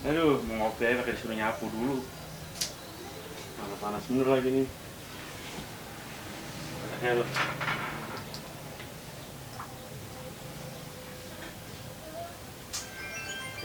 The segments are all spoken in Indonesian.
Aduh, mau ngopi aja pakai disuruh nyapu dulu. Mana panas bener lagi nih. Pakai lo.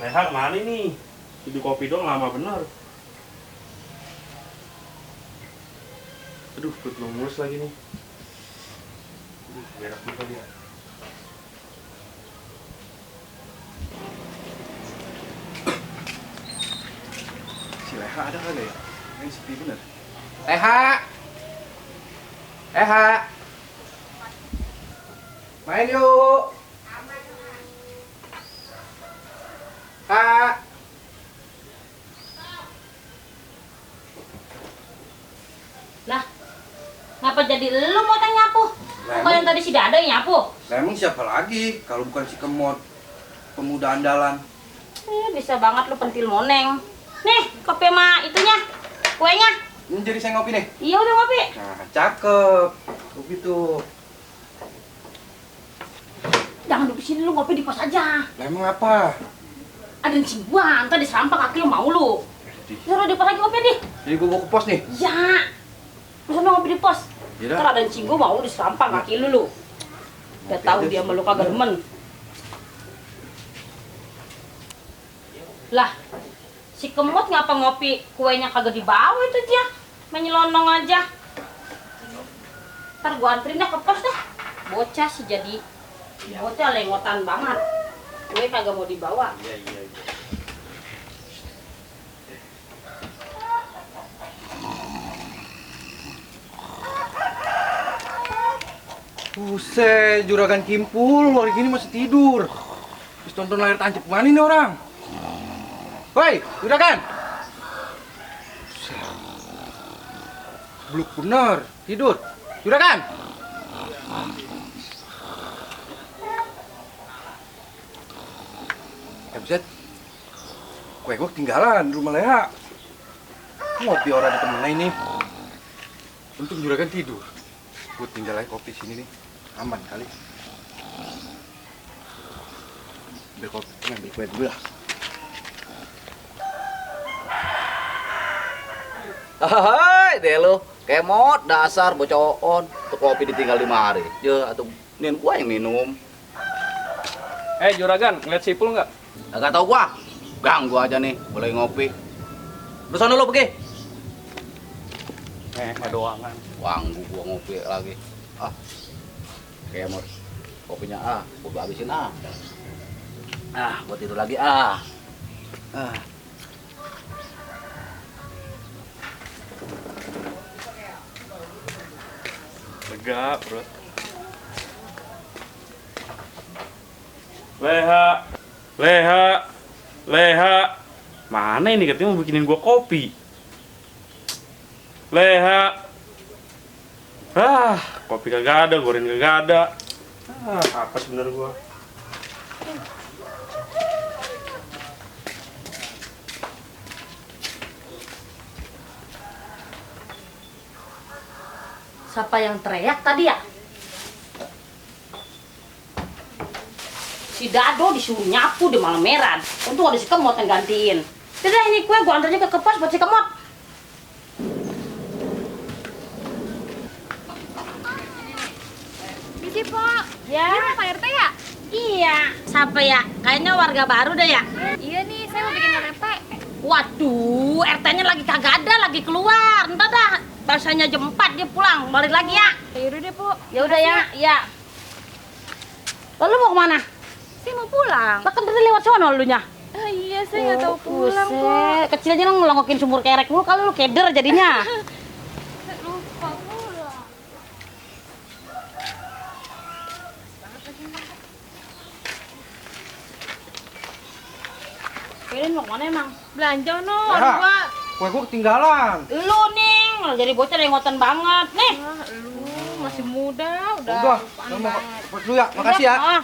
Leha kemana nih? Hidup kopi dong lama bener. Aduh, perut belum mulus lagi nih. Aduh, berak juga dia. Si Leha ada kagak ya? Ini sepi bener. Leha! Leha! Main yuk! Kak! Lah, ngapa jadi lu mau nyapu? Bukan yang tadi si Dada yang nyapu? Lah emang siapa lagi kalau bukan si Kemot, pemuda andalan. Bisa banget lu pentil moneng. Nih, kopi sama itunya, kuenya. Ini jadi saya ngopi nih. Iya udah ngopi. Nah, cakep. Begitu. Jangan duduk sini, lu ngopi di pos aja. Lah emang apa? Ada encing gua, ntar diserampak kaki lu mau lu. Suruh di pos lagi ngopi nih. Jadi gua bawa ke pos nih. Ya. Lu sana ngopi di pos. Yaudah. Ntar ada encing gua mau lu diserampak kaki lu. Udah Ngopi tahu aja dia sih. malu kagak demen. Lah, si Kemot ngapa ngopi kuenya kagak dibawa itu dia? Menyelonong aja. Ntar gua anterin dah ke pos dah. Bocah sih jadi bocah lengotan banget. Kue kagak mau dibawa. Iya. Buset, juragan Kimpul, hari gini masih tidur. Terus tonton layar tancap mana nih orang? Woi, juragan! Buset. Belum bener, tidur. Juragan! Buset. Kue gue ketinggalan di rumah Leha. Ngopi orang di temennya ini. Untung juragan tidur. Gue tinggal aja kopi sini nih. Aman kali. Ambil kopi, ngambil kue dulu lah. Hai, deh lo, Kemot dasar bocoon. Tuh kopi ditinggal 5 hari. Ya, atau nin gua yang minum. Juragan, ngeliat sipul nggak? Enggak tahu gua. Ganggu aja nih, boleh ngopi. Lu sana lo pergi. Doangan. Ganggu gua ngopi lagi. Ah. Kemot. Kopinya gua habisin gua tidur lagi Ah. Lega, bro. Leha. Mana ini katanya mau bikinin gua kopi. Leha. Kopi kagak ada, goreng kagak ada. Apa sebenarnya gua? Siapa yang teriak tadi ya? Si Dado disuruh nyapu di malam merah. Untung ada si Kemot yang gantiin. Udah ini kue gua antar aja ke pos buat si Kemot. Misi, Pak. Ya. Ini Pak RT ya? Iya. Siapa ya? Kayaknya warga baru deh ya. Iya nih, saya mau bikin KTP. Waduh, RT-nya lagi kagak ada, lagi keluar. Entar dah, bahasanya jam 4 dia pulang. Balik lagi ya. Ya udah deh, Bu. Ya udah ya, ya. Lalu mau kemana? Saya mau pulang. Lah kan tadi lewat sono lunya. Iya, saya nggak tahu pulang, Bu. Buset, kecilnya lo ngelongokin sumur kerek lu, kalau lu keder jadinya. Saya lupa pulang. Kirain mau kemana emang? Belanja no, Leha. dua. Kue gue ketinggalan. Lu nih, jadi bocah lengotan banget. Nih. Lu masih muda, udah. Udah, lupaan lu mau banget. pos dulu ya. Makasih ya. Ah.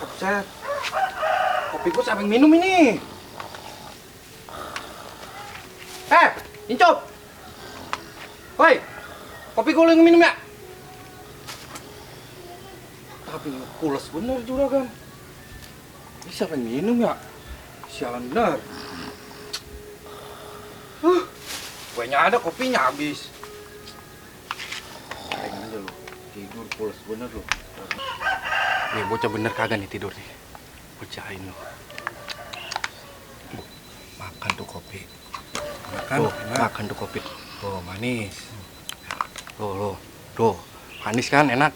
Buset. Kopi gue siapa yang minum ini? Incup! Woi, kopi gue yang minum ya? Tapi pules bener juragan. Bisa pengen minum ya? Sialan bener. Kuenya ada, kopinya habis. Pengen aja lu, tidur pules bener lu. Nih bocah bener kagak nih tidur nih. Bocahin lu. Makan tuh kopi. Makan tuh kopi. Oh manis. Tuh, manis kan, enak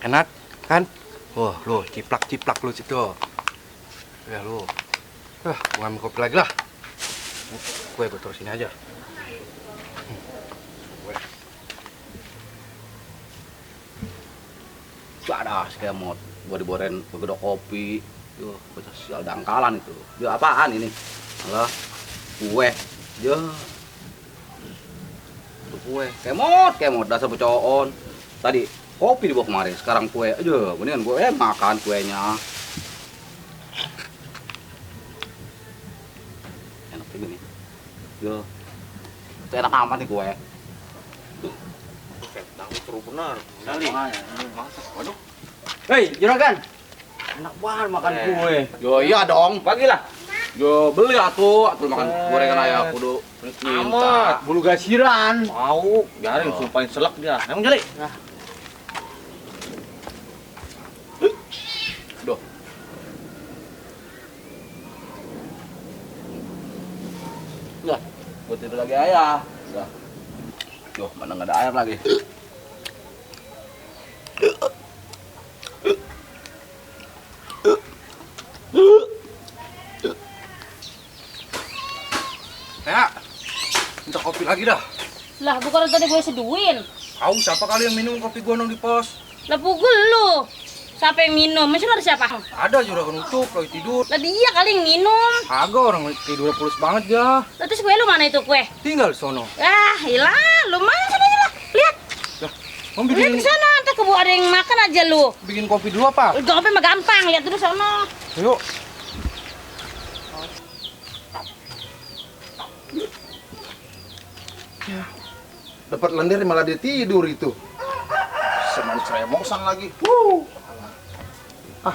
kan? Oh, ciplak lu situ. Ya lu. Gua ambil kopi lagi lah. Gue terusin aja. Ada skemot. Gua diboren begedok kopi. Yo, bocah sial dangkalan itu. Yo apaan ini? Alah, kue. Yo. Itu kue. Kemot dasar bocoon. Tadi kopi dibawa kemarin, sekarang kue. Aduh, mendingan gue makan kuenya. Enak juga nih. Yo. Itu enak amat nih kue. Tahu seru benar. Kali. Waduh. Hei, juragan. Enak banget makan kue. Yo iya dong, bagilah. Yo beli atuh makan gorengan ayam kudu Amat, bulu gasiran. Mau, Biarin sumpahin selak dia. Emang jeli. Nah. Duh. Ya, buat tidur lagi ayah. Ya. Duh, mana nggak ada air lagi. Ya, minta kopi lagi dah. Lah bukan tadi gue seduin. Kau siapa kali yang minum kopi gua nong di pos? Lah pukul lu. Siapa yang minum? Masih ada siapa? Ada juragan utuh lagi tidur. Lah dia kali yang minum. Agak orang tidurnya pules banget ya. Lah terus kue lu mana itu kue? Tinggal di sono. Ah, hilang. Lu mana sana lah. Lihat. Mau Lihat bikin di sana. Ntar keburu ada yang makan aja lu. bikin kopi dulu apa? Kopi mah gampang. Lihat dulu sana. Yuk. Dapat lendir malah dia tidur itu. Senang ceremosan lagi.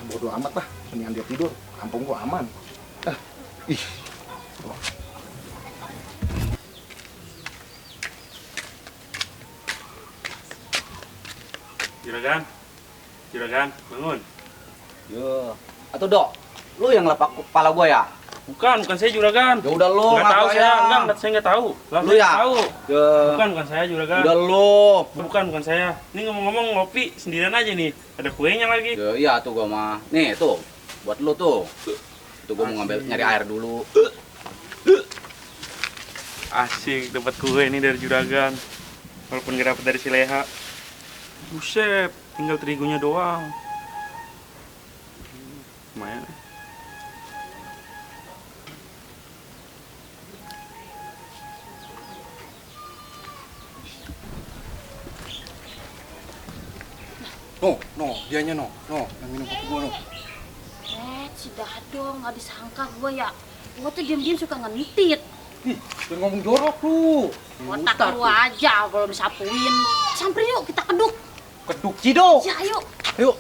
Bodo amat lah, mendingan dia tidur. Kampung gua aman. Ih. Juragan, bangun. Yo, atuh dok, lu yang lepak kepala gua ya? Bukan saya juragan. Ya udah lu, Nggak tahu ngaku saya, aja. saya nggak tahu. Lah, Lu saya ya? nggak tahu. Ya. Bukan saya juragan. Udah lu. Bukan saya. Ini ngomong-ngomong ngopi sendirian aja nih. Ada kuenya lagi. Ya, iya tuh gua mah. Nih tuh, buat lu tuh. Tuh gua mau ngambil nyari air dulu. Asik dapat kue ini dari juragan. Walaupun nggak dapat dari si Leha. Buset, tinggal terigunya doang. Lumayan. No, dianya no, yang minum kopi gua no. Si Dado, nggak disangka gue ya. Gue tuh diam-diam suka ngentit. Jangan ngomong jorok lu. Otak lu aja kalau disapuin. Sampai yuk kita keduk. Keduk Cido. Ya ayo. Ayo.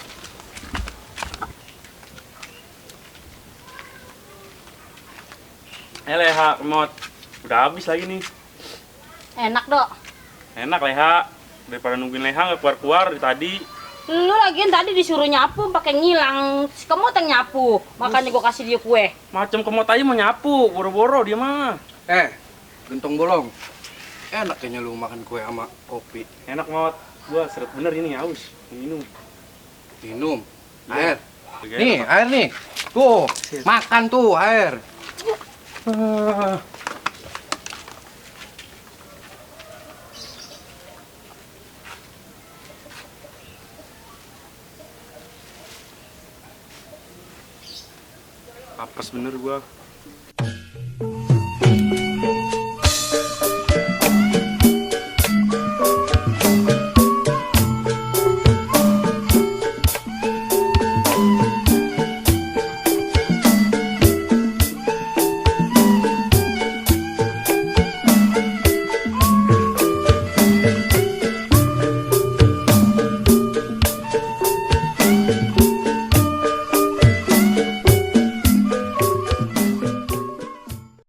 Leha, kemot. Udah habis lagi nih. Enak dok. Enak Leha. Daripada nungguin Leha nggak keluar-keluar dari tadi. Lu lagian tadi disuruh nyapu pakai ngilang. Si kemot yang nyapu. Makanya gue kasih dia kue. Macam kemot aja mau nyapu, boro-boro dia mah. Gentong bolong. Enak kayaknya lu makan kue sama kopi. Enak mot. Gua seret bener ini haus. Minum. Minum. Iya. Air. Nih, air nih. Tuh, makan tuh air. Apes bener gua.